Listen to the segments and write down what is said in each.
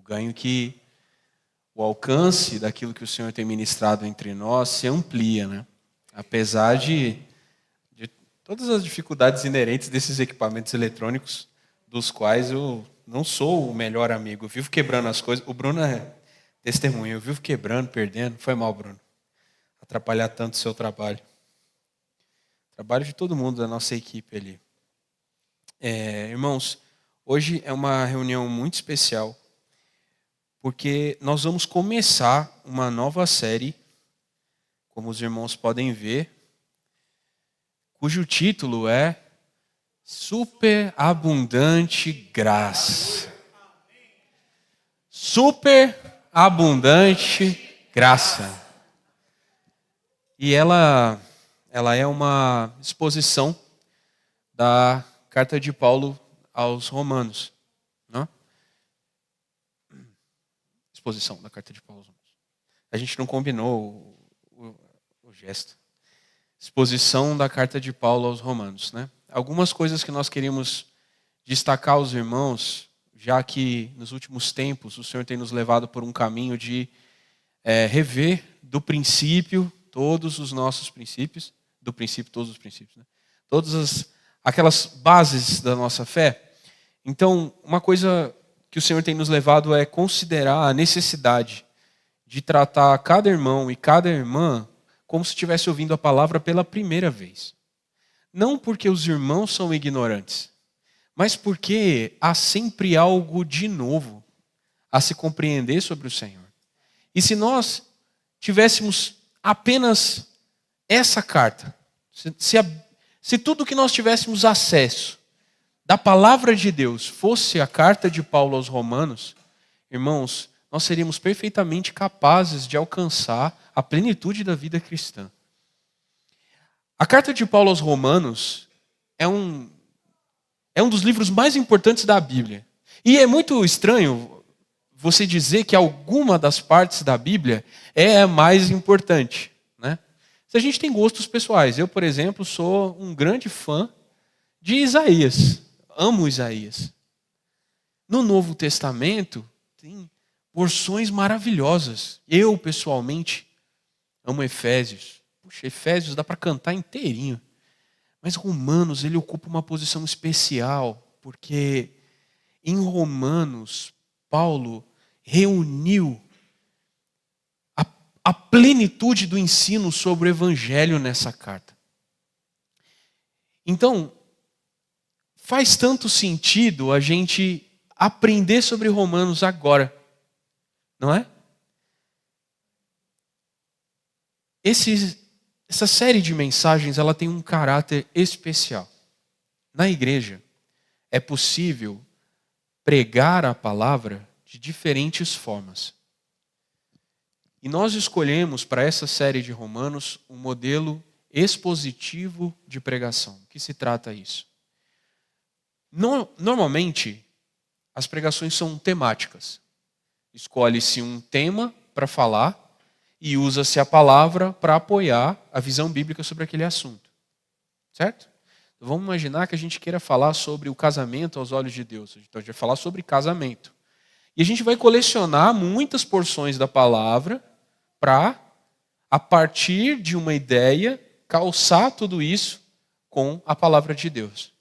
Eu ganho que o alcance daquilo que o Senhor tem ministrado entre nós se amplia, né? Apesar de todas as dificuldades inerentes desses equipamentos eletrônicos, dos quais eu não sou o melhor amigo. Eu vivo quebrando as coisas. O Bruno é testemunha. Eu vivo quebrando, perdendo. Foi mal, Bruno. Atrapalhar tanto o seu trabalho. Trabalho de todo mundo da nossa equipe ali. Irmãos, hoje é uma reunião muito especial, porque nós vamos começar uma nova série, como os irmãos podem ver, cujo título é Superabundante Graça. Superabundante Graça. E ela é uma exposição da carta de Paulo aos Romanos. Não? Exposição da carta de Paulo aos Romanos. A gente não combinou o gesto. Exposição da carta de Paulo aos Romanos. Né? Algumas coisas que nós queríamos destacar aos irmãos, já que nos últimos tempos o Senhor tem nos levado por um caminho de rever do princípio todos os nossos princípios, do princípio todos os princípios, né? Todas aquelas bases da nossa fé. Então, uma coisa que o Senhor tem nos levado é considerar a necessidade de tratar cada irmão e cada irmã como se estivesse ouvindo a palavra pela primeira vez. Não porque os irmãos são ignorantes, mas porque há sempre algo de novo a se compreender sobre o Senhor. E se nós tivéssemos apenas essa carta, se tudo que nós tivéssemos acesso da palavra de Deus fosse a carta de Paulo aos Romanos, irmãos, nós seríamos perfeitamente capazes de alcançar a plenitude da vida cristã. A carta de Paulo aos Romanos é um dos livros mais importantes da Bíblia. E é muito estranho você dizer que alguma das partes da Bíblia é a mais importante, né? Se a gente tem gostos pessoais. Eu, por exemplo, sou um grande fã de Isaías. Amo Isaías. No Novo Testamento, tem porções maravilhosas. Eu, pessoalmente, amo Efésios. Puxa, Efésios dá para cantar inteirinho. Mas Romanos, ele ocupa uma posição especial, porque em Romanos, Paulo reuniu a plenitude do ensino sobre o Evangelho nessa carta. Então, faz tanto sentido a gente aprender sobre Romanos agora, não é? Essa série de mensagens, ela tem um caráter especial. Na igreja, é possível pregar a palavra de diferentes formas. E nós escolhemos para essa série de Romanos um modelo expositivo de pregação. O que se trata isso? Normalmente, as pregações são temáticas. Escolhe-se um tema para falar e usa-se a palavra para apoiar a visão bíblica sobre aquele assunto. Certo? Então, vamos imaginar que a gente queira falar sobre o casamento aos olhos de Deus. Então, a gente vai falar sobre casamento. E a gente vai colecionar muitas porções da palavra para, a partir de uma ideia, calçar tudo isso com a palavra de Deus.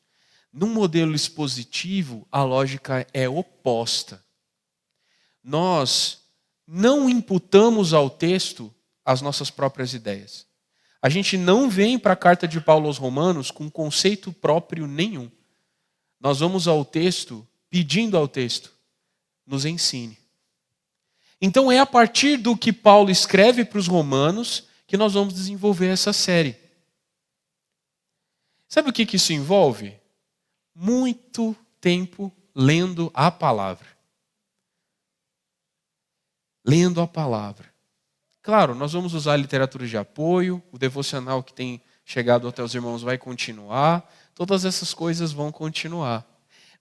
Num modelo expositivo, a lógica é oposta. Nós não imputamos ao texto as nossas próprias ideias. A gente não vem para a carta de Paulo aos Romanos com conceito próprio nenhum. Nós vamos ao texto pedindo ao texto, nos ensine. Então é a partir do que Paulo escreve para os romanos que nós vamos desenvolver essa série. Sabe o que isso envolve? Muito tempo lendo a palavra. Lendo a palavra. Claro, nós vamos usar a literatura de apoio, o devocional que tem chegado até os irmãos vai continuar, todas essas coisas vão continuar.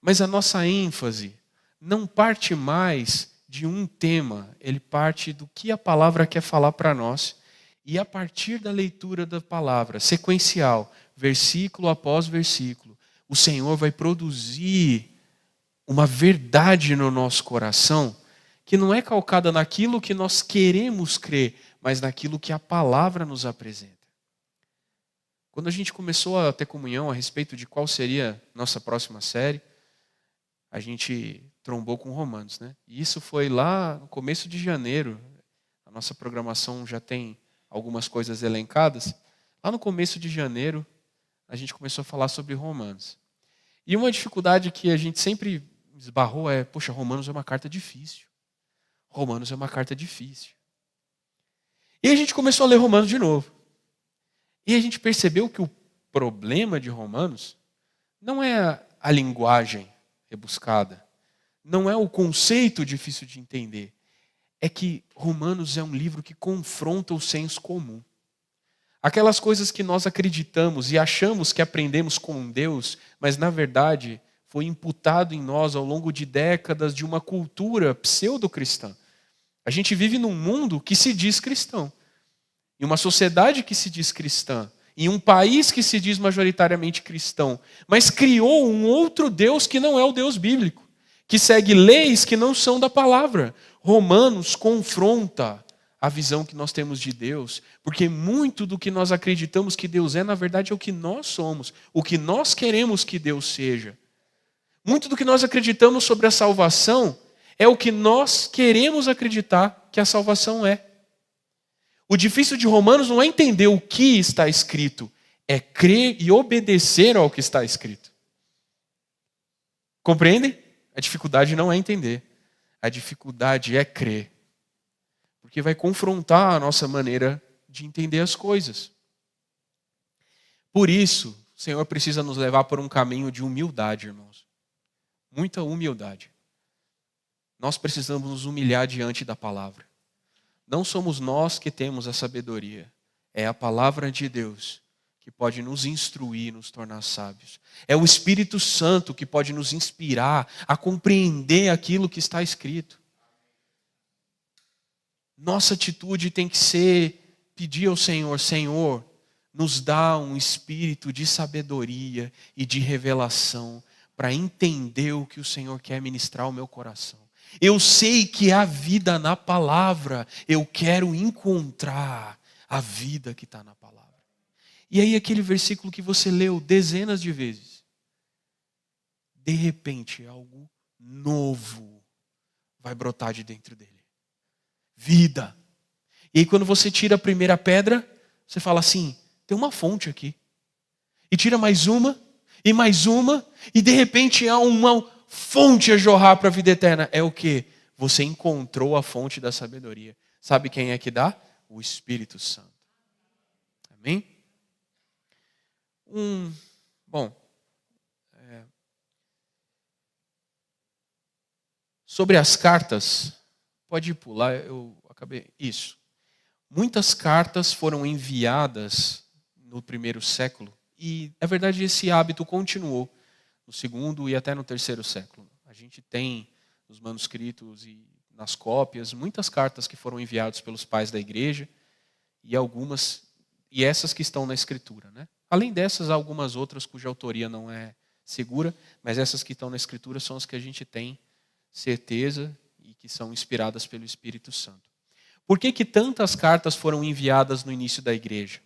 Mas a nossa ênfase não parte mais de um tema, ele parte do que a palavra quer falar para nós. E a partir da leitura da palavra, sequencial, versículo após versículo, o Senhor vai produzir uma verdade no nosso coração que não é calcada naquilo que nós queremos crer, mas naquilo que a palavra nos apresenta. Quando a gente começou a ter comunhão a respeito de qual seria nossa próxima série, a gente trombou com Romanos, né? E isso foi lá no começo de janeiro. A nossa programação já tem algumas coisas elencadas. Lá no começo de janeiro, a gente começou a falar sobre Romanos. E uma dificuldade que a gente sempre esbarrou é, poxa, Romanos é uma carta difícil. Romanos é uma carta difícil. E a gente começou a ler Romanos de novo. E a gente percebeu que o problema de Romanos não é a linguagem rebuscada, não é o conceito difícil de entender. É que Romanos é um livro que confronta o senso comum. Aquelas coisas que nós acreditamos e achamos que aprendemos com Deus, mas na verdade foi imputado em nós ao longo de décadas de uma cultura pseudo-cristã. A gente vive num mundo que se diz cristão, em uma sociedade que se diz cristã, em um país que se diz majoritariamente cristão, mas criou um outro Deus que não é o Deus bíblico, que segue leis que não são da palavra. Romanos confronta a visão que nós temos de Deus, porque muito do que nós acreditamos que Deus é, na verdade, é o que nós somos, o que nós queremos que Deus seja. Muito do que nós acreditamos sobre a salvação é o que nós queremos acreditar que a salvação é. O difícil de Romanos não é entender o que está escrito, é crer e obedecer ao que está escrito. Compreendem? A dificuldade não é entender, a dificuldade é crer. Porque vai confrontar a nossa maneira de entender as coisas. Por isso, o Senhor precisa nos levar por um caminho de humildade, irmãos. Muita humildade. Nós precisamos nos humilhar diante da palavra. Não somos nós que temos a sabedoria. É a palavra de Deus que pode nos instruir, nos tornar sábios. É o Espírito Santo que pode nos inspirar a compreender aquilo que está escrito. Nossa atitude tem que ser pedir ao Senhor, Senhor, nos dá um espírito de sabedoria e de revelação para entender o que o Senhor quer ministrar ao meu coração. Eu sei que há vida na palavra, eu quero encontrar a vida que está na palavra. E aí aquele versículo que você leu dezenas de vezes, de repente algo novo vai brotar de dentro dele. Vida. E aí quando você tira a primeira pedra, você fala assim, tem uma fonte aqui. E tira mais uma, e de repente há uma fonte a jorrar para a vida eterna. É o quê? Você encontrou a fonte da sabedoria. Sabe quem é que dá? O Espírito Santo. Amém? Sobre as cartas, pode pular, eu acabei. Isso. Muitas cartas foram enviadas no primeiro século e, na verdade, esse hábito continuou no segundo e até no terceiro século. A gente tem nos manuscritos e nas cópias muitas cartas que foram enviadas pelos pais da igreja e essas que estão na escritura, né? Além dessas, há algumas outras cuja autoria não é segura, mas essas que estão na escritura são as que a gente tem certeza e que são inspiradas pelo Espírito Santo. Por que tantas cartas foram enviadas no início da igreja?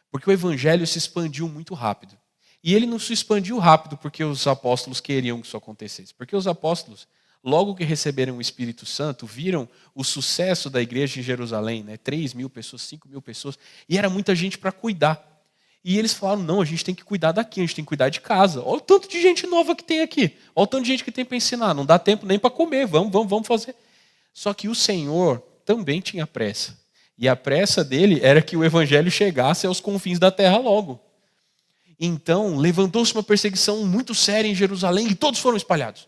Porque o evangelho se expandiu muito rápido. E ele não se expandiu rápido porque os apóstolos queriam que isso acontecesse. Porque os apóstolos, logo que receberam o Espírito Santo, viram o sucesso da igreja em Jerusalém, né? 3.000 pessoas, 5.000 pessoas, e era muita gente para cuidar. E eles falaram, não, a gente tem que cuidar daqui, a gente tem que cuidar de casa. Olha o tanto de gente nova que tem aqui. Olha o tanto de gente que tem para ensinar. Não dá tempo nem para comer, vamos fazer. Só que o Senhor também tinha pressa. E a pressa dele era que o evangelho chegasse aos confins da terra logo. Então, levantou-se uma perseguição muito séria em Jerusalém e todos foram espalhados.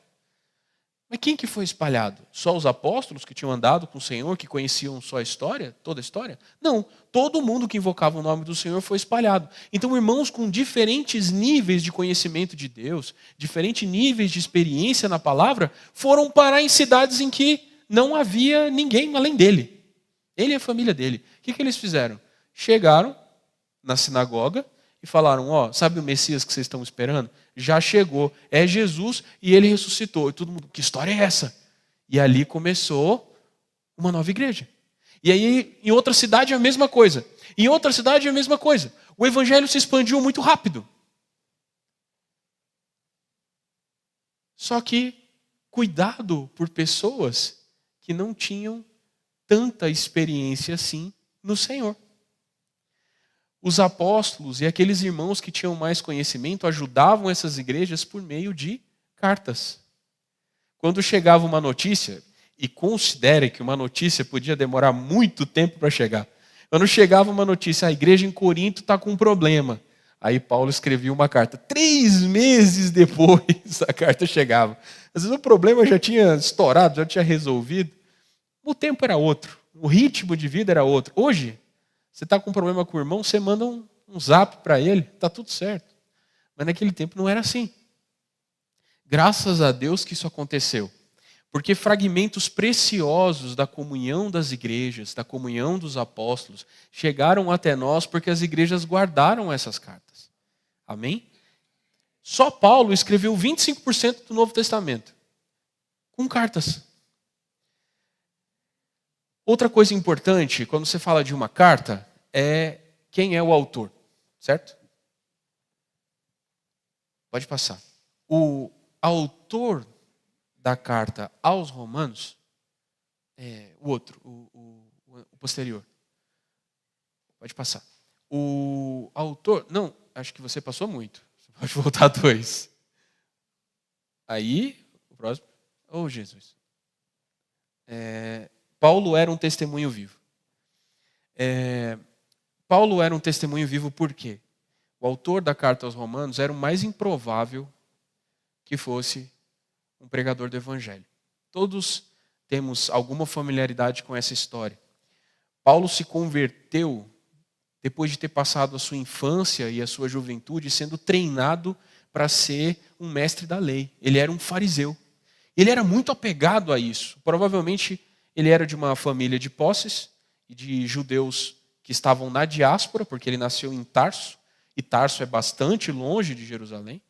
Mas quem que foi espalhado? Só os apóstolos que tinham andado com o Senhor, que conheciam só a história, toda a história? Não, todo mundo que invocava o nome do Senhor foi espalhado. Então, irmãos com diferentes níveis de conhecimento de Deus, diferentes níveis de experiência na palavra, foram parar em cidades em que não havia ninguém além dele. Ele e a família dele. O que eles fizeram? Chegaram na sinagoga e falaram, sabe o Messias que vocês estão esperando? Já chegou, é Jesus e ele ressuscitou. E todo mundo, que história é essa? E ali começou uma nova igreja. E aí, em outra cidade, a mesma coisa. Em outra cidade, a mesma coisa. O evangelho se expandiu muito rápido. Só que, cuidado por pessoas que não tinham tanta experiência assim no Senhor. Os apóstolos e aqueles irmãos que tinham mais conhecimento ajudavam essas igrejas por meio de cartas. Quando chegava uma notícia, e considere que uma notícia podia demorar muito tempo para chegar. Quando chegava uma notícia, a igreja em Corinto está com um problema. Aí Paulo escrevia uma carta. 3 meses depois a carta chegava. Às vezes o problema já tinha estourado, já tinha resolvido. O tempo era outro, o ritmo de vida era outro. Hoje, você está com um problema com o irmão, você manda um zap para ele, está tudo certo. Mas naquele tempo não era assim. Graças a Deus que isso aconteceu. Porque fragmentos preciosos da comunhão das igrejas, da comunhão dos apóstolos, chegaram até nós porque as igrejas guardaram essas cartas. Amém? Só Paulo escreveu 25% do Novo Testamento com cartas. Outra coisa importante, quando você fala de uma carta, é quem é o autor, certo? Pode passar. O autor da carta aos Romanos, o outro, o posterior. Pode passar. O autor, não, acho que você passou muito. Você pode voltar 2. Aí, o próximo. Oh, Jesus. Paulo era um testemunho vivo. Paulo era um testemunho vivo por quê? O autor da carta aos Romanos era o mais improvável que fosse um pregador do evangelho. Todos temos alguma familiaridade com essa história. Paulo se converteu depois de ter passado a sua infância e a sua juventude sendo treinado para ser um mestre da lei. Ele era um fariseu. Ele era muito apegado a isso. Provavelmente ele era de uma família de posses e de judeus que estavam na diáspora, porque ele nasceu em Tarso, e Tarso é bastante longe de Jerusalém.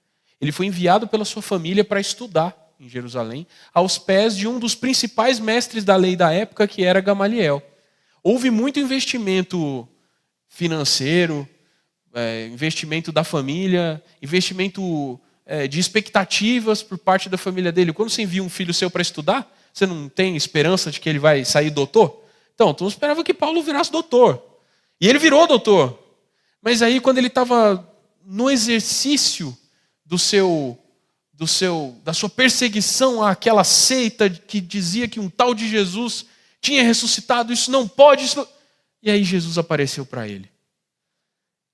Ele foi enviado pela sua família para estudar em Jerusalém, aos pés de um dos principais mestres da lei da época, que era Gamaliel. Houve muito investimento financeiro, investimento da família, investimento de expectativas por parte da família dele. Quando você envia um filho seu para estudar, você não tem esperança de que ele vai sair doutor? Então esperava que Paulo virasse doutor. E ele virou doutor. Mas aí, quando ele estava no exercício da sua perseguição àquela seita que dizia que um tal de Jesus tinha ressuscitado, isso não pode. E aí Jesus apareceu para ele.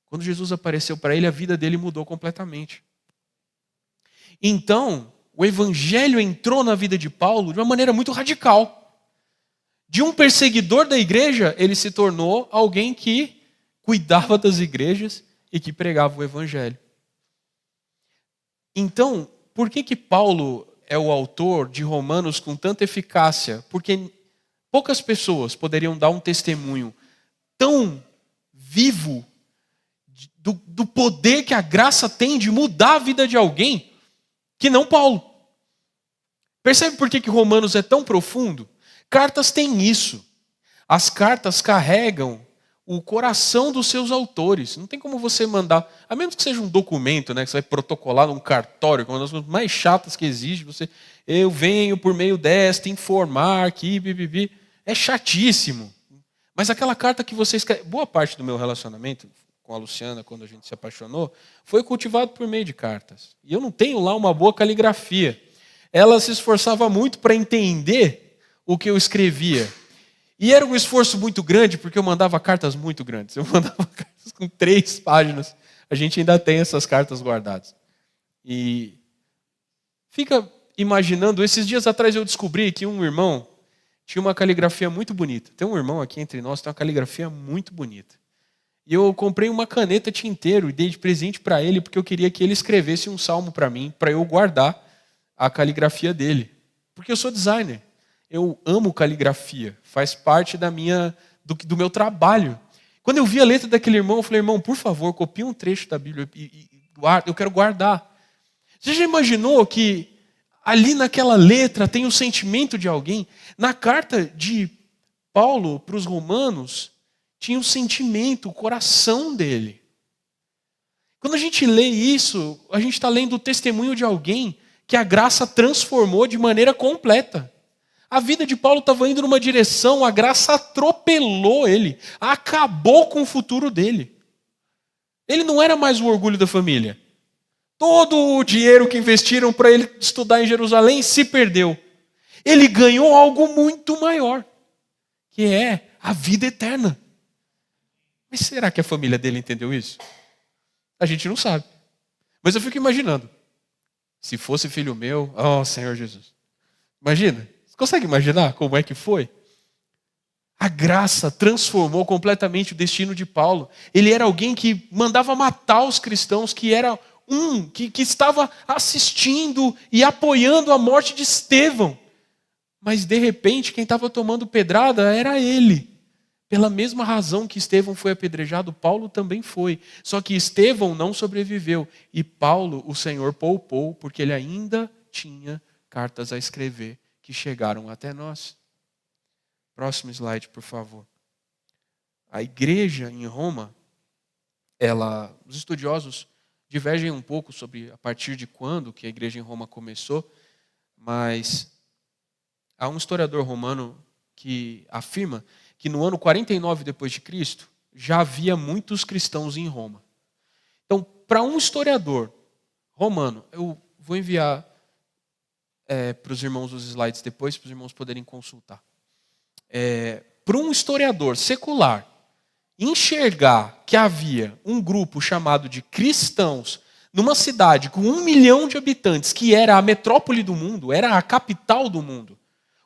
Quando Jesus apareceu para ele, a vida dele mudou completamente. Então, o evangelho entrou na vida de Paulo de uma maneira muito radical. De um perseguidor da igreja, ele se tornou alguém que cuidava das igrejas e que pregava o evangelho. Então, por que Paulo é o autor de Romanos com tanta eficácia? Porque poucas pessoas poderiam dar um testemunho tão vivo do poder que a graça tem de mudar a vida de alguém que não Paulo. Percebe por que Romanos é tão profundo? Cartas têm isso. As cartas carregam o coração dos seus autores. Não tem como você mandar, a menos que seja um documento, né, que você vai protocolar num cartório, que é uma das coisas mais chatas que existe. Eu venho por meio desta informar que bibibi. É chatíssimo. Mas aquela carta que você escreve, boa parte do meu relacionamento com a Luciana, quando a gente se apaixonou, foi cultivado por meio de cartas. E eu não tenho lá uma boa caligrafia. Ela se esforçava muito para entender o que eu escrevia. E era um esforço muito grande, porque eu mandava cartas muito grandes. Eu mandava cartas com 3 páginas. A gente ainda tem essas cartas guardadas. E fica imaginando, esses dias atrás eu descobri que um irmão tinha uma caligrafia muito bonita. Tem um irmão aqui entre nós que tem uma caligrafia muito bonita. E eu comprei uma caneta tinteiro e dei de presente para ele, porque eu queria que ele escrevesse um salmo para mim, para eu guardar a caligrafia dele. Porque eu sou designer. Eu amo caligrafia. Faz parte do meu trabalho. Quando eu vi a letra daquele irmão, eu falei, irmão, por favor, copie um trecho da Bíblia e eu quero guardar. Você já imaginou que ali naquela letra tem o sentimento de alguém? Na carta de Paulo, para os romanos, tinha o sentimento, o coração dele. Quando a gente lê isso, a gente está lendo o testemunho de alguém que a graça transformou de maneira completa. A vida de Paulo estava indo numa direção, a graça atropelou ele, acabou com o futuro dele. Ele não era mais o orgulho da família. Todo o dinheiro que investiram para ele estudar em Jerusalém se perdeu. Ele ganhou algo muito maior, que é a vida eterna. Mas será que a família dele entendeu isso? A gente não sabe. Mas eu fico imaginando. Se fosse filho meu, Senhor Jesus. Imagina. Você consegue imaginar como é que foi? A graça transformou completamente o destino de Paulo. Ele era alguém que mandava matar os cristãos, que era que estava assistindo e apoiando a morte de Estevão. Mas de repente quem estava tomando pedrada era ele. Pela mesma razão que Estevão foi apedrejado, Paulo também foi. Só que Estevão não sobreviveu. E Paulo, o Senhor poupou, porque ele ainda tinha cartas a escrever que chegaram até nós. Próximo slide, por favor. A igreja em Roma, os estudiosos divergem um pouco sobre a partir de quando que a igreja em Roma começou, mas há um historiador romano que afirma que no ano 49 depois de Cristo já havia muitos cristãos em Roma. Então, para um historiador romano, eu vou enviar para os irmãos os slides depois, para os irmãos poderem consultar. Para um historiador secular enxergar que havia um grupo chamado de cristãos numa cidade com 1 milhão de habitantes, que era a metrópole do mundo, era a capital do mundo,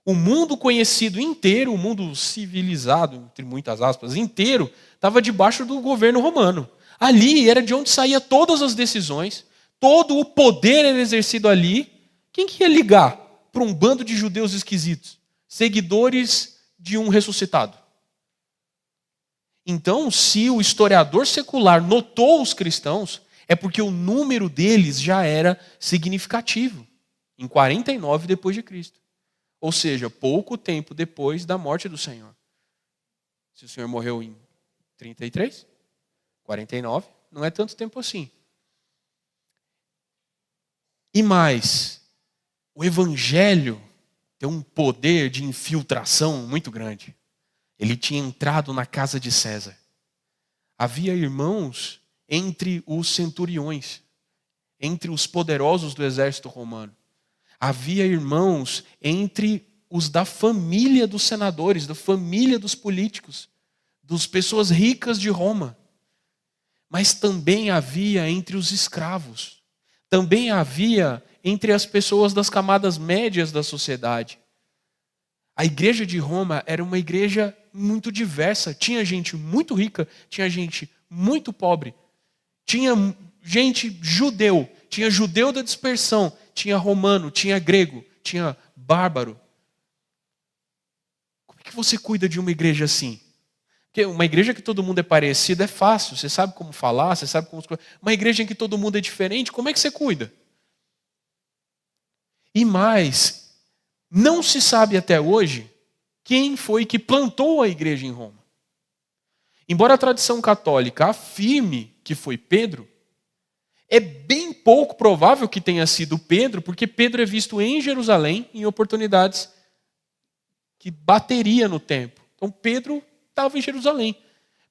o mundo conhecido inteiro, o mundo civilizado, entre muitas aspas, inteiro, estava debaixo do governo romano. Ali era de onde saíam todas as decisões, todo o poder era exercido ali. Quem que ia ligar para um bando de judeus esquisitos, seguidores de um ressuscitado? Então, se o historiador secular notou os cristãos, é porque o número deles já era significativo, em 49 depois de Cristo. Ou seja, pouco tempo depois da morte do Senhor. Se o Senhor morreu em 33, 49, não é tanto tempo assim. E mais, o evangelho tem um poder de infiltração muito grande. Ele tinha entrado na casa de César. Havia irmãos entre os centuriões, entre os poderosos do exército romano. Havia irmãos entre os da família dos senadores, da família dos políticos, das pessoas ricas de Roma. Mas também havia entre os escravos. Também havia entre as pessoas das camadas médias da sociedade. A igreja de Roma era uma igreja muito diversa. Tinha gente muito rica, tinha gente muito pobre. Tinha gente judeu, tinha judeu da dispersão, tinha romano, tinha grego, tinha bárbaro. Como é que você cuida de uma igreja assim? Porque uma igreja que todo mundo é parecido é fácil, você sabe como falar, você sabe como... Uma igreja em que todo mundo é diferente, como é que você cuida? E mais, não se sabe até hoje quem foi que plantou a igreja em Roma. Embora a tradição católica afirme que foi Pedro, é bem pouco provável que tenha sido Pedro, porque Pedro é visto em Jerusalém em oportunidades que bateria no templo. Então Pedro estava em Jerusalém.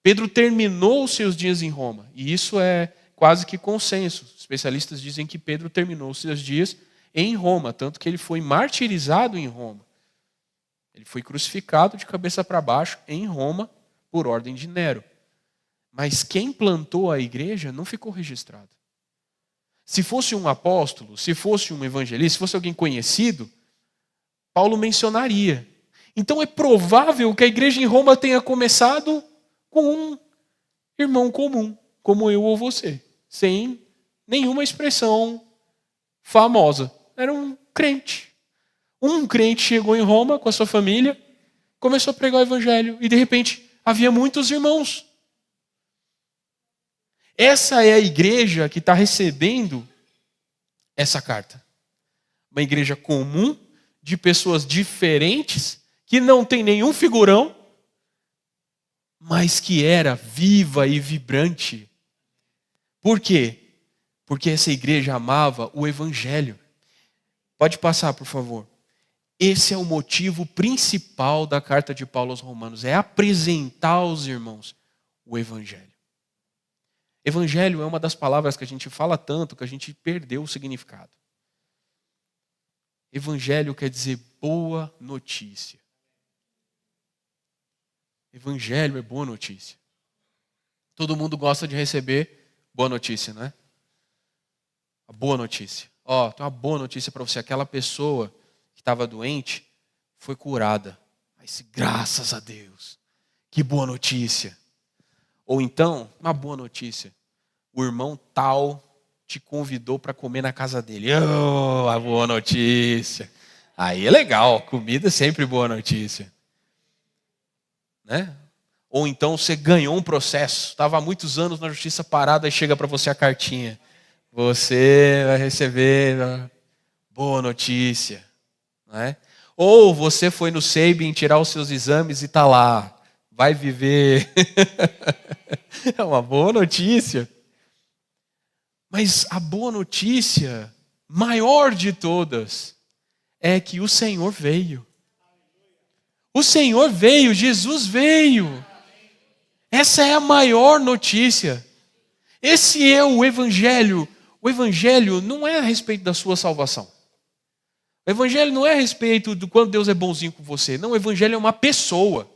Pedro terminou os seus dias em Roma. E isso é quase que consenso. Os especialistas dizem que Pedro terminou os seus dias em Roma, tanto que ele foi martirizado em Roma. Ele foi crucificado de cabeça para baixo em Roma por ordem de Nero. Mas quem plantou a igreja não ficou registrado. Se fosse um apóstolo, se fosse um evangelista, se fosse alguém conhecido, Paulo mencionaria. Então é provável que a igreja em Roma tenha começado com um irmão comum, como eu ou você, sem nenhuma expressão famosa. Era um crente. Um crente chegou em Roma com a sua família, começou a pregar o evangelho e de repente havia muitos irmãos. Essa é a igreja que está recebendo essa carta. uma igreja comum, de pessoas diferentes, que não tem nenhum figurão, mas que era viva e vibrante. Por quê? Porque essa igreja amava o Evangelho. Pode passar, por favor. Esse é o motivo principal da carta de Paulo aos Romanos, é apresentar aos irmãos o Evangelho. Evangelho é uma das palavras que a gente fala tanto que a gente perdeu o significado. Evangelho quer dizer boa notícia. Evangelho é boa notícia. Todo mundo gosta de receber boa notícia, não é? A boa notícia. Tem uma boa notícia para você. Aquela pessoa que estava doente foi curada. Mas graças a Deus. Que boa notícia. Ou então, uma boa notícia. O irmão tal te convidou para comer na casa dele. A boa notícia. Aí é legal. Comida é sempre boa notícia. Né? Ou então você ganhou um processo. Estava há muitos anos na justiça parada e chega para você a cartinha. Você vai receber boa notícia. Né? Ou você foi no Sabin tirar os seus exames e está lá. Vai viver. É uma boa notícia. Mas a boa notícia, maior de todas, é que o Senhor veio. O Senhor veio, Jesus veio. Essa é a maior notícia. Esse é o Evangelho. O Evangelho não é a respeito da sua salvação. O Evangelho não é a respeito do quanto Deus é bonzinho com você. Não, o Evangelho é uma pessoa.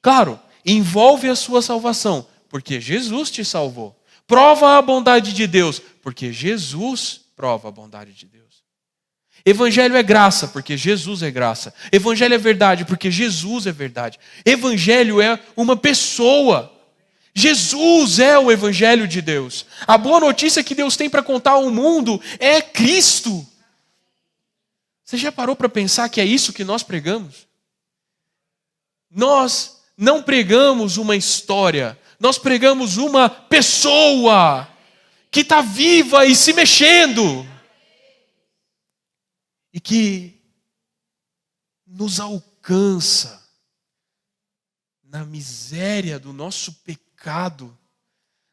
Claro, envolve a sua salvação, porque Jesus te salvou. Prova a bondade de Deus, porque Jesus prova a bondade de Deus. Evangelho é graça, porque Jesus é graça. Evangelho é verdade, porque Jesus é verdade. Evangelho é uma pessoa. Jesus é o Evangelho de Deus. A boa notícia que Deus tem para contar ao mundo é Cristo. Você já parou para pensar que é isso que nós pregamos? Nós não pregamos uma história, nós pregamos uma pessoa que está viva e se mexendo. E que nos alcança na miséria do nosso pecado,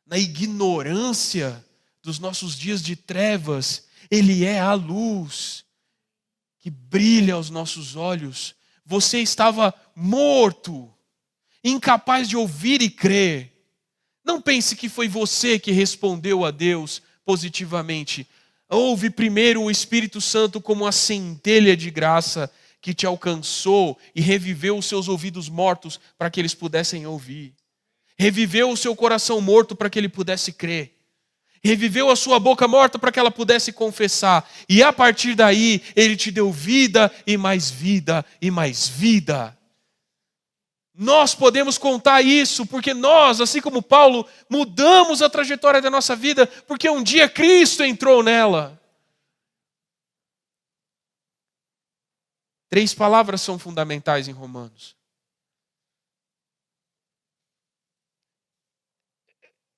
na ignorância dos nossos dias de trevas. Ele é a luz que brilha aos nossos olhos. Você estava morto, incapaz de ouvir e crer. Não pense que foi você que respondeu a Deus positivamente. Houve primeiro o Espírito Santo como a centelha de graça que te alcançou e reviveu os seus ouvidos mortos para que eles pudessem ouvir. Reviveu o seu coração morto para que ele pudesse crer. Reviveu a sua boca morta para que ela pudesse confessar. E a partir daí, ele te deu vida e mais vida e mais vida. Nós podemos contar isso porque nós, assim como Paulo, mudamos a trajetória da nossa vida porque um dia Cristo entrou nela. 3 palavras são fundamentais em Romanos.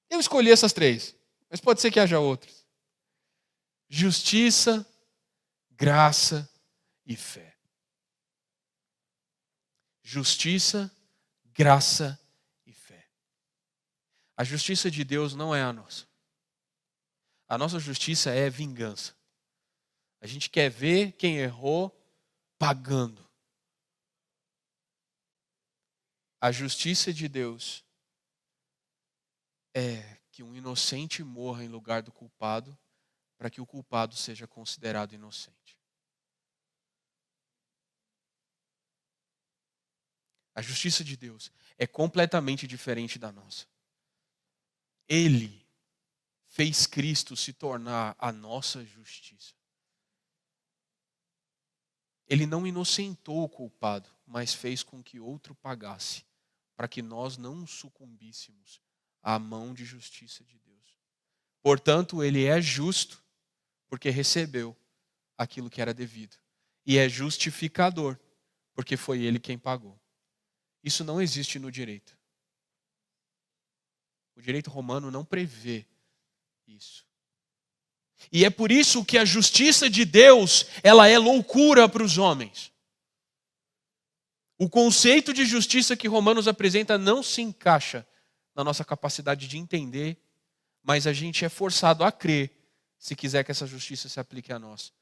Eu escolhi essas 3, mas pode ser que haja outras. Justiça, graça e fé. Justiça, graça e fé. A justiça de Deus não é a nossa. A nossa justiça é vingança. A gente quer ver quem errou pagando. A justiça de Deus é que um inocente morra em lugar do culpado, para que o culpado seja considerado inocente. A justiça de Deus é completamente diferente da nossa. Ele fez Cristo se tornar a nossa justiça. Ele não inocentou o culpado, mas fez com que outro pagasse, para que nós não sucumbíssemos à mão de justiça de Deus. Portanto, ele é justo, porque recebeu aquilo que era devido. E é justificador, porque foi ele quem pagou. Isso não existe no direito. O direito romano não prevê isso. E é por isso que a justiça de Deus, ela é loucura para os homens. O conceito de justiça que Romanos apresenta não se encaixa na nossa capacidade de entender, mas a gente é forçado a crer se quiser que essa justiça se aplique a nós.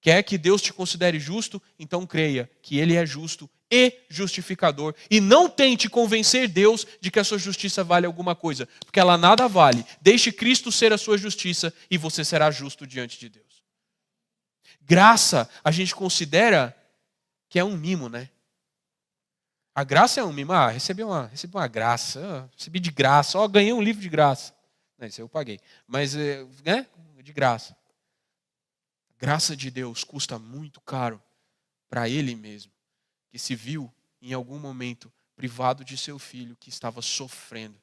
Quer que Deus te considere justo? Então creia que Ele é justo e justificador. E não tente convencer Deus de que a sua justiça vale alguma coisa, porque ela nada vale. Deixe Cristo ser a sua justiça e você será justo diante de Deus. Graça, a gente considera que é um mimo, né? A graça é um mimo. Recebi uma graça, recebi de graça, ganhei um livro de graça. Não, isso eu paguei. Mas, né? De graça. A graça de Deus custa muito caro para Ele mesmo, que se viu em algum momento privado de seu filho que estava sofrendo.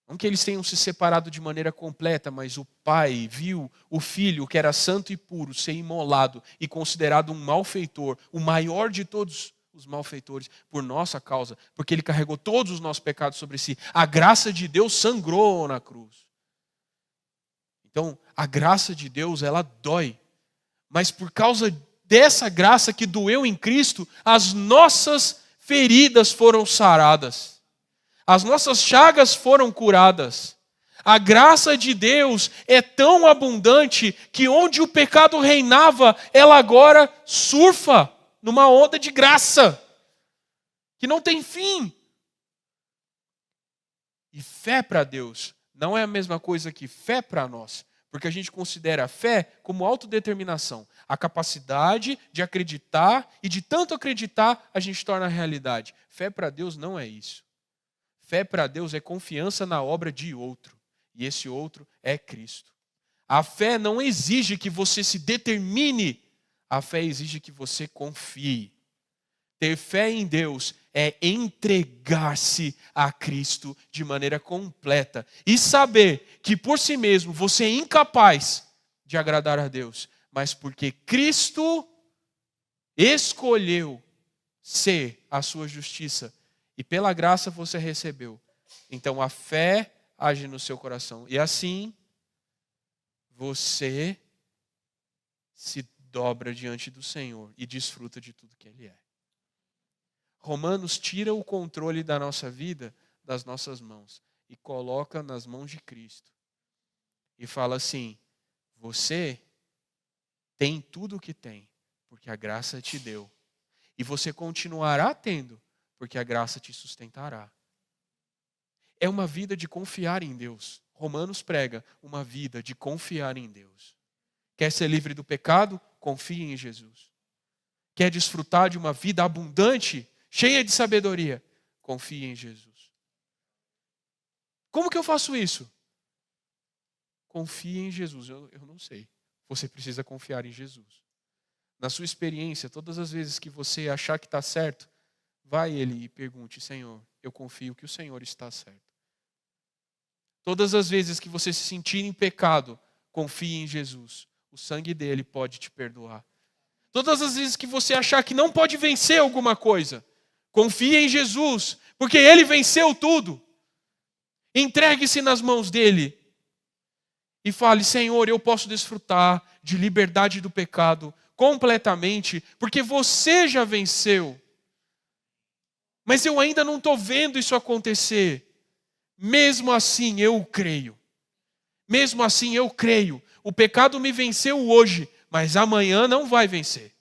Não que eles tenham se separado de maneira completa, mas o pai viu o filho, que era santo e puro, ser imolado e considerado um malfeitor, o maior de todos os malfeitores, por nossa causa, porque ele carregou todos os nossos pecados sobre si. A graça de Deus sangrou na cruz. Então, a graça de Deus, ela dói. Mas por causa dessa graça que doeu em Cristo, as nossas feridas foram saradas. As nossas chagas foram curadas. A graça de Deus é tão abundante que onde o pecado reinava, ela agora surfa numa onda de graça que não tem fim. E fé para Deus não é a mesma coisa que fé para nós, porque a gente considera a fé como autodeterminação, a capacidade de acreditar e de tanto acreditar a gente torna a realidade. Fé para Deus não é isso. Fé para Deus é confiança na obra de outro, e esse outro é Cristo. A fé não exige que você se determine, a fé exige que você confie. Ter fé em Deus é entregar-se a Cristo de maneira completa e saber que por si mesmo você é incapaz de agradar a Deus, mas porque Cristo escolheu ser a sua justiça e pela graça você recebeu. Então a fé age no seu coração e assim você se dobra diante do Senhor e desfruta de tudo que Ele é. Romanos tira o controle da nossa vida das nossas mãos e coloca nas mãos de Cristo. E fala assim: você tem tudo o que tem, porque a graça te deu. E você continuará tendo, porque a graça te sustentará. É uma vida de confiar em Deus. Romanos prega uma vida de confiar em Deus. Quer ser livre do pecado? Confie em Jesus. Quer desfrutar de uma vida abundante, cheia de sabedoria? Confie em Jesus. Como que eu faço isso? Confie em Jesus. Eu não sei. Você precisa confiar em Jesus. Na sua experiência, todas as vezes que você achar que está certo, vai Ele e pergunte: Senhor, eu confio que o Senhor está certo. Todas as vezes que você se sentir em pecado, confie em Jesus. O sangue dele pode te perdoar. Todas as vezes que você achar que não pode vencer alguma coisa, confie em Jesus, porque Ele venceu tudo. Entregue-se nas mãos dEle e fale: Senhor, eu posso desfrutar de liberdade do pecado completamente, porque você já venceu. Mas eu ainda não estou vendo isso acontecer. Mesmo assim eu creio. Mesmo assim eu creio. O pecado me venceu hoje, mas amanhã não vai vencer.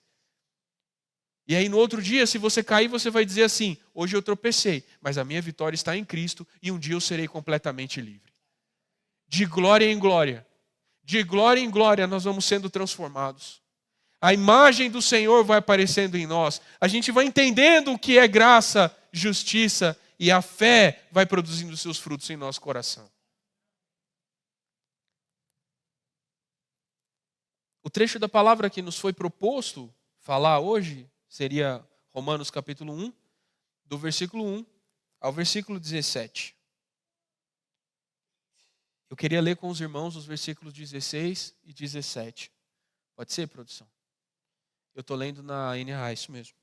E aí no outro dia, se você cair, você vai dizer assim: hoje eu tropecei, mas a minha vitória está em Cristo e um dia eu serei completamente livre. De glória em glória, de glória em glória nós vamos sendo transformados. A imagem do Senhor vai aparecendo em nós. A gente vai entendendo o que é graça, justiça, e a fé vai produzindo seus frutos em nosso coração. O trecho da palavra que nos foi proposto falar hoje seria Romanos capítulo 1, do versículo 1 ao versículo 17. Eu queria ler com os irmãos os versículos 16 e 17. Pode ser, produção? Eu estou lendo na NA, isso mesmo.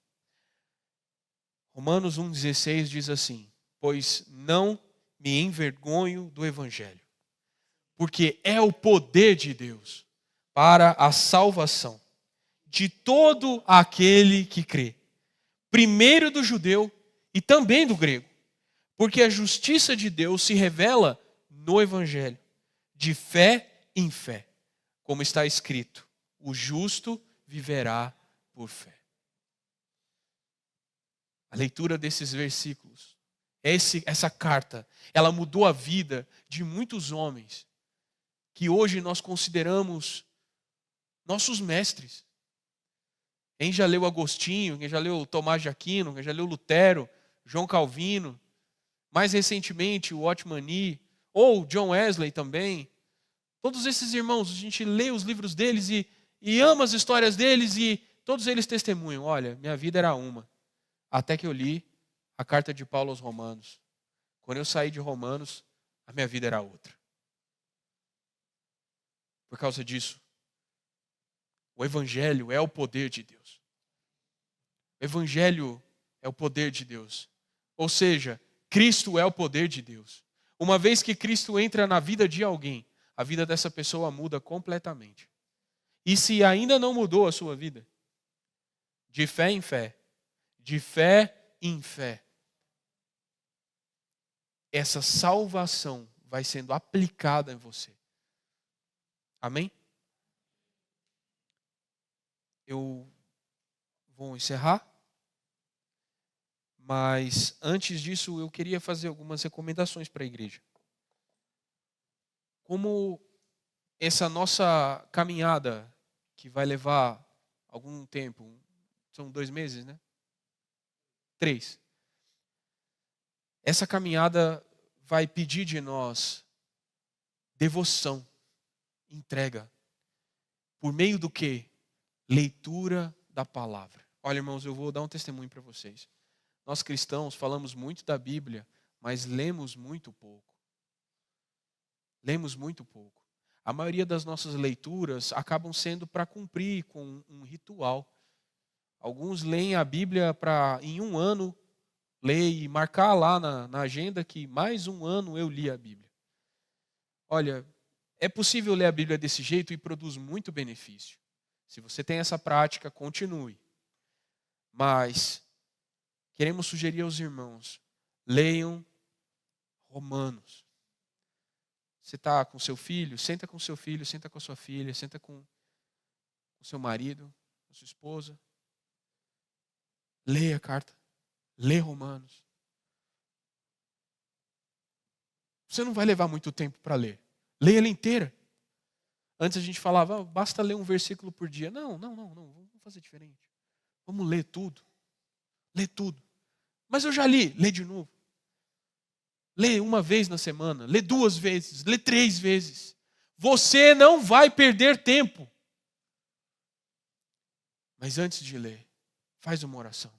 Romanos 1,16 diz assim: pois não me envergonho do Evangelho, porque é o poder de Deus para a salvação de todo aquele que crê, primeiro do judeu e também do grego, porque a justiça de Deus se revela no Evangelho, de fé em fé, como está escrito: o justo viverá por fé. A leitura desses versículos, essa carta, ela mudou a vida de muitos homens que hoje nós consideramos nossos mestres. Quem já leu Agostinho, quem já leu Tomás de Aquino, quem já leu Lutero, João Calvino, mais recentemente o Otmani, ou John Wesley também. Todos esses irmãos, a gente lê os livros deles e ama as histórias deles e todos eles testemunham: olha, minha vida era uma, até que eu li a carta de Paulo aos Romanos. Quando eu saí de Romanos, a minha vida era outra. Por causa disso, o Evangelho é o poder de Deus. O Evangelho é o poder de Deus. Ou seja, Cristo é o poder de Deus. Uma vez que Cristo entra na vida de alguém, a vida dessa pessoa muda completamente. E se ainda não mudou a sua vida, de fé em fé, de fé em fé, essa salvação vai sendo aplicada em você. Amém? Eu vou encerrar, mas antes disso eu queria fazer algumas recomendações para a igreja. Como essa nossa caminhada, que vai levar algum tempo, são 2 meses, né? 3. Essa caminhada vai pedir de nós devoção, entrega. Por meio do quê? Leitura da palavra. Olha, irmãos, eu vou dar um testemunho para vocês. Nós cristãos falamos muito da Bíblia, mas lemos muito pouco. Lemos muito pouco. A maioria das nossas leituras acabam sendo para cumprir com um ritual. Alguns leem a Bíblia para, em 1 ano, ler e marcar lá na agenda que mais 1 ano eu li a Bíblia. Olha, é possível ler a Bíblia desse jeito e produz muito benefício. Se você tem essa prática, continue. Mas queremos sugerir aos irmãos: leiam Romanos. Você está com seu filho? Senta com seu filho, senta com a sua filha, senta com o seu marido, com sua esposa. Leia a carta. Lê Romanos. Você não vai levar muito tempo para ler. Leia ela inteira. Antes a gente falava: basta ler um versículo por dia. Não. Vamos fazer diferente. Vamos ler tudo. Lê tudo. Mas eu já li. Lê de novo. Lê 1 vez na semana. Lê 2 vezes. Lê 3 vezes. Você não vai perder tempo. Mas antes de ler, faz uma oração.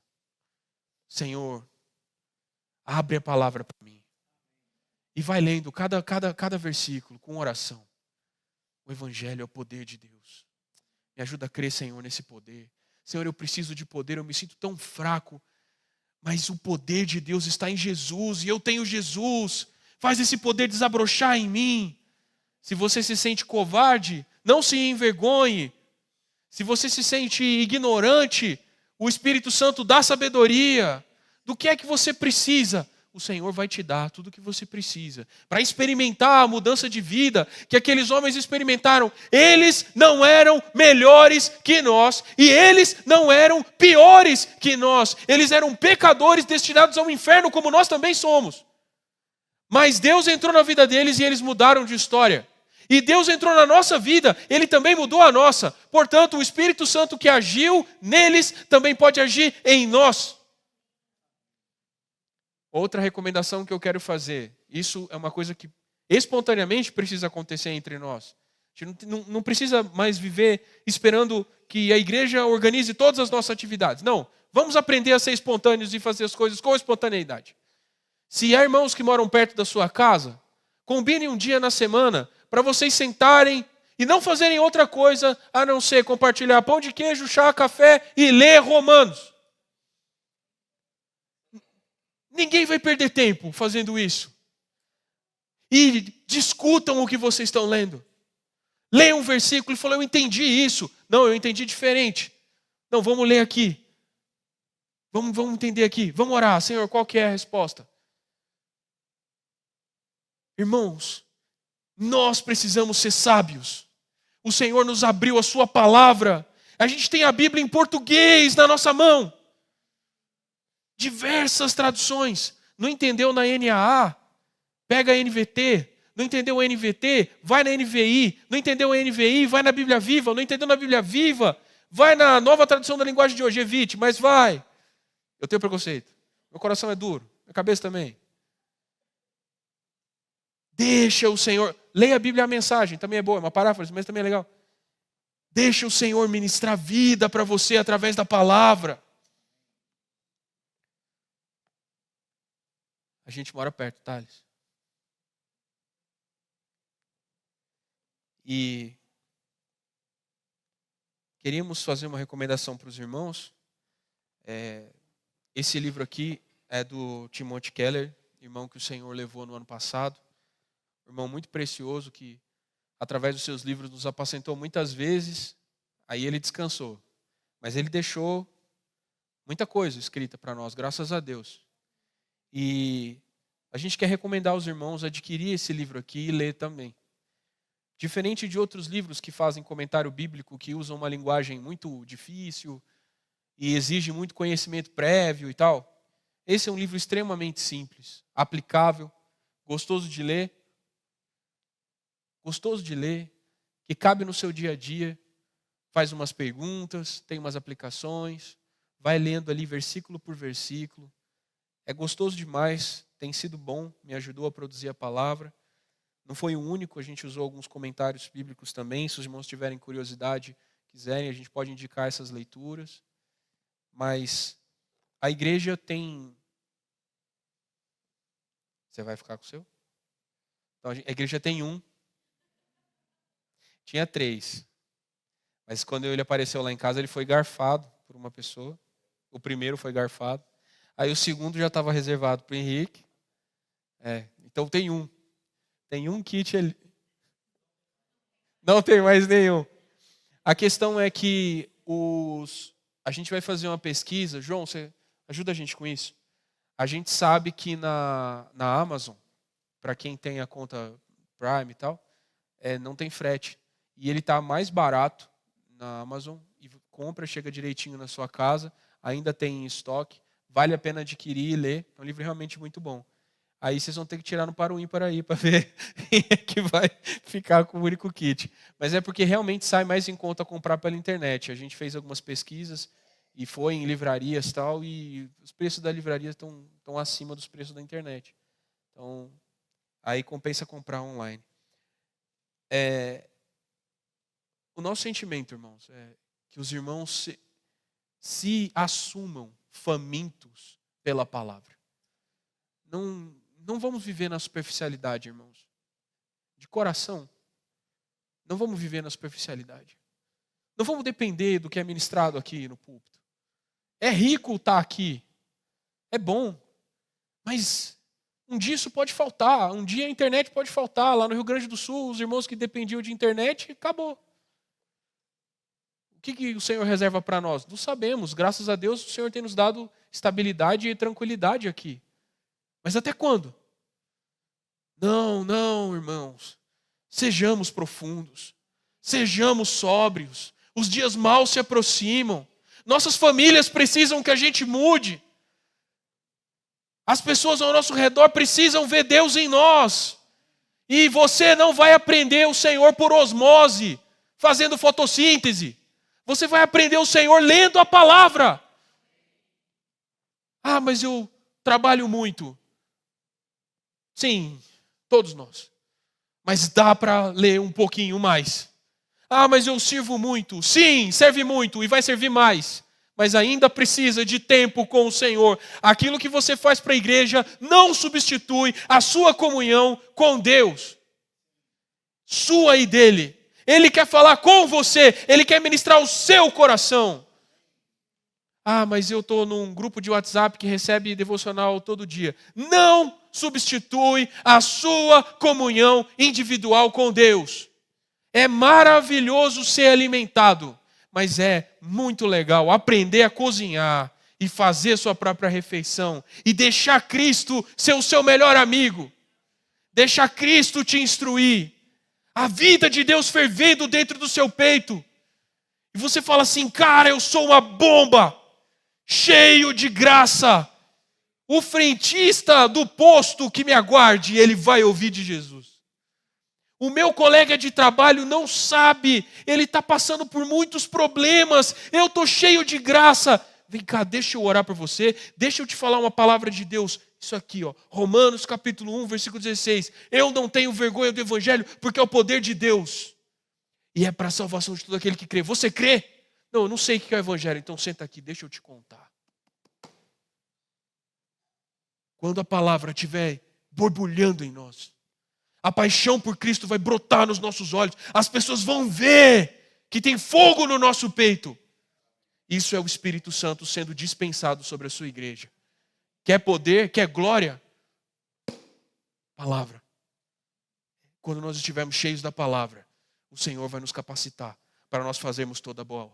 Senhor, abre a palavra para mim. E vai lendo cada versículo com oração. O Evangelho é o poder de Deus. Me ajuda a crer, Senhor, nesse poder. Senhor, eu preciso de poder, eu me sinto tão fraco. Mas o poder de Deus está em Jesus e eu tenho Jesus. Faz esse poder desabrochar em mim. Se você se sente covarde, não se envergonhe. Se você se sente ignorante, o Espírito Santo dá sabedoria. Do que é que você precisa? O Senhor vai te dar tudo o que você precisa para experimentar a mudança de vida que aqueles homens experimentaram. Eles não eram melhores que nós e eles não eram piores que nós. Eles eram pecadores destinados ao inferno, como nós também somos. Mas Deus entrou na vida deles e eles mudaram de história. E Deus entrou na nossa vida, Ele também mudou a nossa. Portanto, o Espírito Santo que agiu neles também pode agir em nós. Outra recomendação que eu quero fazer, isso é uma coisa que espontaneamente precisa acontecer entre nós. A gente não precisa mais viver esperando que a igreja organize todas as nossas atividades. Não, vamos aprender a ser espontâneos e fazer as coisas com espontaneidade. Se há irmãos que moram perto da sua casa, combine um dia na semana para vocês sentarem e não fazerem outra coisa a não ser compartilhar pão de queijo, chá, café e ler Romanos. Ninguém vai perder tempo fazendo isso. E discutam o que vocês estão lendo. Leiam um versículo e falam: eu entendi isso. Não, eu entendi diferente. Não, vamos ler aqui. Vamos entender aqui. Vamos orar. Senhor, qual que é a resposta? Irmãos, nós precisamos ser sábios. O Senhor nos abriu a sua palavra. A gente tem a Bíblia em português na nossa mão. Diversas traduções. Não entendeu na NAA? Pega a NVT. Não entendeu a NVT? Vai na NVI. Não entendeu a NVI? Vai na Bíblia Viva. Não entendeu na Bíblia Viva? Vai na nova tradução da linguagem de hoje. Evite, mas vai. Eu tenho preconceito. Meu coração é duro. Minha cabeça também. Deixa o Senhor. Leia a Bíblia, a mensagem. Também é boa, é uma paráfrase, mas também é legal. Deixa o Senhor ministrar vida para você através da palavra. A gente mora perto, Thales. E queríamos fazer uma recomendação para os irmãos. Esse livro aqui é do Timothy Keller, irmão que o Senhor levou no ano passado. Irmão muito precioso que, através dos seus livros, nos apacentou muitas vezes. Aí ele descansou. Mas ele deixou muita coisa escrita para nós, graças a Deus. E a gente quer recomendar aos irmãos adquirir esse livro aqui e ler também. Diferente de outros livros que fazem comentário bíblico, que usam uma linguagem muito difícil e exige muito conhecimento prévio e tal, esse é um livro extremamente simples, aplicável, gostoso de ler, que cabe no seu dia a dia, faz umas perguntas, tem umas aplicações, vai lendo ali versículo por versículo. É gostoso demais, tem sido bom, me ajudou a produzir a palavra. Não foi o único, a gente usou alguns comentários bíblicos também. Se os irmãos tiverem curiosidade, quiserem, a gente pode indicar essas leituras. Mas a igreja tem... Você vai ficar com o seu? Então, a igreja tem um. Tinha 3. Mas quando ele apareceu lá em casa, ele foi garfado por uma pessoa. O primeiro foi garfado. Aí o segundo já estava reservado para o Henrique. Então tem um. Tem um kit ali. Não tem mais nenhum. A questão é que a gente vai fazer uma pesquisa. João, você ajuda a gente com isso? A gente sabe que na Amazon, para quem tem a conta Prime e tal, não tem frete. E ele está mais barato na Amazon. E compra, chega direitinho na sua casa. Ainda tem em estoque. Vale a pena adquirir e ler. É um livro realmente muito bom. Aí vocês vão ter que tirar no para o ímpar aí para ver quem é que vai ficar com o único kit. Mas é porque realmente sai mais em conta comprar pela internet. A gente fez algumas pesquisas e foi em livrarias e tal, e os preços da livraria estão acima dos preços da internet. Então, aí compensa comprar online. O nosso sentimento, irmãos, é que os irmãos se assumam famintos pela palavra. Não vamos viver na superficialidade, irmãos. De coração. Não vamos viver na superficialidade. Não vamos depender do que é ministrado aqui no púlpito. É rico estar aqui. É bom. Mas um dia isso pode faltar. Um dia a internet pode faltar. Lá no Rio Grande do Sul, os irmãos que dependiam de internet, acabou. O que o Senhor reserva para nós? Não sabemos. Graças a Deus, o Senhor tem nos dado estabilidade e tranquilidade aqui. Mas até quando? Não, irmãos. Sejamos profundos. Sejamos sóbrios. Os dias maus se aproximam. Nossas famílias precisam que a gente mude. As pessoas ao nosso redor precisam ver Deus em nós. E você não vai aprender o Senhor por osmose, fazendo fotossíntese. Você vai aprender o Senhor lendo a palavra. Ah, mas eu trabalho muito. Sim, todos nós. Mas dá para ler um pouquinho mais. Ah, mas eu sirvo muito. Sim, serve muito e vai servir mais. Mas ainda precisa de tempo com o Senhor. Aquilo que você faz para a igreja não substitui a sua comunhão com Deus. Sua e dele. Ele quer falar com você. Ele quer ministrar o seu coração. Ah, mas eu estou num grupo de WhatsApp que recebe devocional todo dia. Não substitui a sua comunhão individual com Deus. É maravilhoso ser alimentado, mas é muito legal aprender a cozinhar e fazer sua própria refeição e deixar Cristo ser o seu melhor amigo, deixar Cristo te instruir, a vida de Deus fervendo dentro do seu peito, e você fala assim: cara, eu sou uma bomba, cheio de graça, o frentista do posto que me aguarde, ele vai ouvir de Jesus. O meu colega de trabalho não sabe, ele está passando por muitos problemas, eu estou cheio de graça. Vem cá, deixa eu orar por você, deixa eu te falar uma palavra de Deus. Isso aqui, ó, Romanos capítulo 1, versículo 16. Eu não tenho vergonha do evangelho, porque é o poder de Deus. E é para a salvação de todo aquele que crê. Você crê? Não, eu não sei o que é o evangelho, então senta aqui, deixa eu te contar. Quando a palavra estiver borbulhando em nós, a paixão por Cristo vai brotar nos nossos olhos, as pessoas vão ver que tem fogo no nosso peito. Isso é o Espírito Santo sendo dispensado sobre a sua igreja. Quer poder, quer glória? Palavra. Quando nós estivermos cheios da palavra, o Senhor vai nos capacitar para nós fazermos toda boa